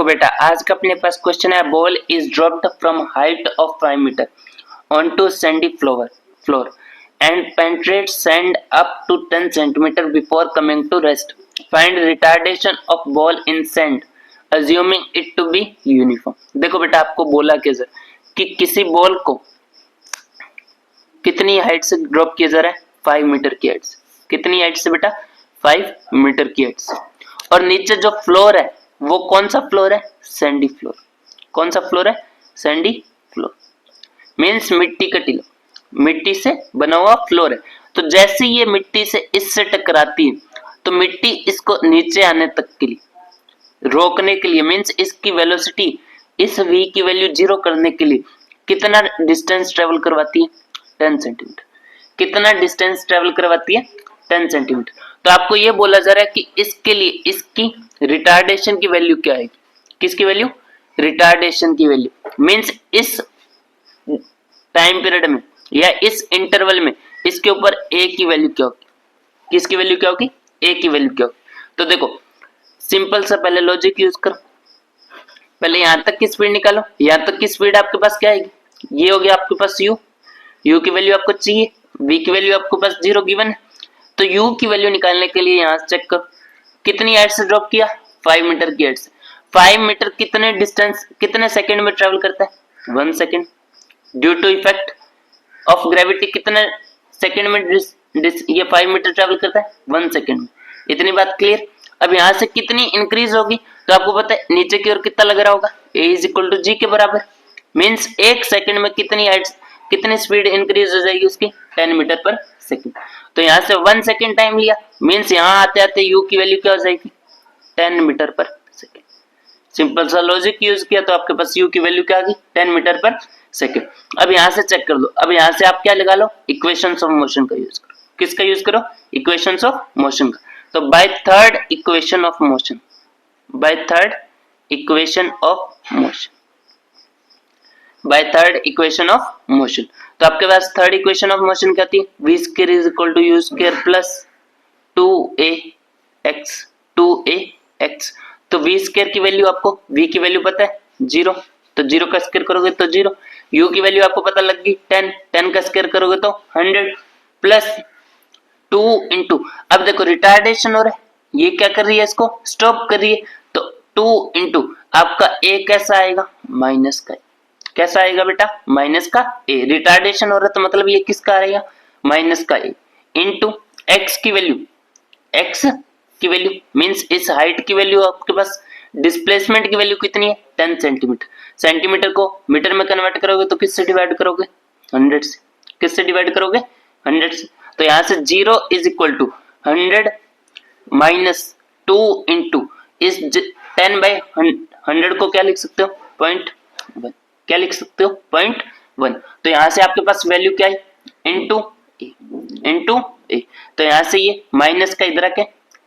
बेटा आज का अपने पास क्वेश्चन है, ball is dropped from height of 5 metre onto sandy floor and penetrates sand up to 10 centimeter before coming to rest. Find retardation of ball in sand assuming it to be uniform. देखो बेटा आपको बोला क्या sir कि किसी ball को कितनी height से ड्रॉप किया जा रहा है, 5 मीटर की हाइट से। कितनी हाइट से बेटा, 5 मीटर की हाइट से। और नीचे जो फ्लोर है वो कौन सा फ्लोर है, सैंडी फ्लोर। कौन सा फ्लोर है, सैंडी फ्लोर। मीन्स मिट्टी का टीला, मिट्टी से बना हुआ फ्लोर है। तो जैसे ये मिट्टी से इससे टकराती है तो मिट्टी इसको नीचे आने तक के लिए रोकने के लिए, मीन्स इसकी वेलोसिटी, इस v की वैल्यू 0 करने के लिए कितना डिस्टेंस ट्रेवल करवाती है, 10 सेंटीमीटर। कितना डिस्टेंस ट्रेवल करवाती है, 10 सेंटीमीटर। तो आपको ये बोला जा रहा है कि इसके लिए इसकी रिटार्डेशन की वैल्यू क्या है, किसकी वैल्यू, रिटार्डेशन की वैल्यू। मीन्स इस टाइम पीरियड में या इस इंटरवल में इसके ऊपर a की वैल्यू क्या होगी, किसकी वैल्यू क्या होगी, a की वैल्यू क्या होगी। तो देखो सिंपल सा पहले लॉजिक यूज करो, पहले यहां तक की स्पीड निकालो। यहां तक की स्पीड आपके पास क्या आएगी, ये हो गया आपके पास u की वैल्यू आपको चाहिए, v की वैल्यू आपके पास 0 गिवन है। तो u की वैल्यू निकालने के लिए यहां से चेक करो कितनी हाइट से ड्रॉप किया, 5 मीटर की हाइट से। 5 मीटर कितने डिस्टेंस, कितने सेकंड में ट्रेवल करता है, 1 second. Due to effect of gravity कितने सेकंड में ये 5 मीटर ट्रेवल करता है, 1 सेकंड में। इतनी बात क्लियर। अब यहां से कितनी इंक्रीज होगी, तो आपको पता है नीचे की ओर कितना लग रहा होगा, a = g के बराबर। मीन्स 1 सेकंड में कितनी हाइट, कितनी स्पीड इंक्रीज हो जाएगी उसकी, 10 मीटर पर सेकंड। तो यहां से 1 सेकंड टाइम लिया, मीन्स यहां आते आते u की वैल्यू क्या हो जाएगी, 10 मीटर पर सेकंड। सिंपल सा लॉजिक यूज किया तो आपके पास u की वैल्यू क्या आ गई, 10 मीटर पर सेकंड। अब यहां से चेक कर लो, अब यहां से आप क्या लगा लो, इक्वेशंस ऑफ मोशन का यूज करो। किसका यूज करो, इक्वेशंस ऑफ मोशन का। तो by third equation of motion, by third equation of motion, by third equation of motion. तो आपके पास थर्ड इक्वेशन ऑफ मोशन क्या थी, v square is equal to u square plus 2ax, 2ax। तो v square की value आपको, v की value पता है 0, तो 0 का स्क्वायर करोगे तो 0। u की वैल्यू आपको पता लग गई 10, 10 का स्क्वायर करोगे तो 100 प्लस 2 इंटू, अब देखो रिटार्डेशन हो रहा है, ये क्या कर रही है, इसको स्टॉप कर रही है। तो 2 इंटू आपका a कैसा आएगा, माइनस का। कैसा आएगा बेटा, माइनस का a। रिटार्डेशन हो रहा है तो मतलब ये किसका आ रहेगा, माइनस का a इंटू x की वैल्यू, x की वैल्यू मींस इस हाइट की वैल्यू आपके पास, डिस्प्लेसमेंट की वैल्यू कितनी है, 10 सेंटीमीटर। सेंटीमीटर को मीटर में कन्वर्ट करोगे तो किससे डिवाइड करोगे, 100 से। किससे डिवाइड करोगे, 100 से। तो यहां से 0 is equal to 100 minus 2 into इस 10 बाई 100 को क्या लिख सकते हो, 0.1। क्या लिख सकते हो, 0.1। तो यहां से आपके पास वैल्यू क्या है, इंटू ए, इंटू ए। तो यहां से ये माइनस का इधर के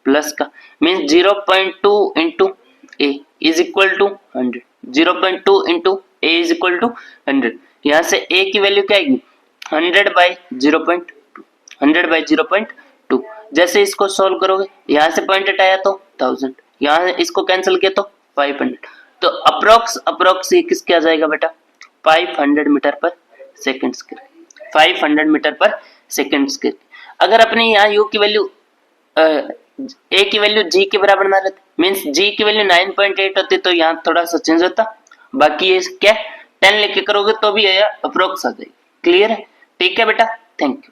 प्लस का, means 0.2 into A is equal to 100। 0.2 into A is equal to 100। यहां से ए की वैल्यू क्या आएगी, 100 बाई 0.2, 100 बाई 0.2। जैसे इसको सोल्व करोगे, यहां से पॉइंट हटाया तो 1000, यहां इसको कैंसिल किया तो 500। तो अप्रोक्स ये किसके आ जाएगा बेटा, 500 मीटर पर सेकंड स्क्वायर, 500 मीटर पर सेकंड स्क्वायर। अगर अपने यहाँ u की वैल्यू a की वैल्यू g के बराबर ना रहती, मींस g की वैल्यू 9.8 होती तो यहाँ थोड़ा सा चेंज होता। बाकी ये क्या 10 लेके करोगे तो भी ये अप्रोक्स आ जाएगी। क्लियर है, ठीक है बेटा, थैंक यू।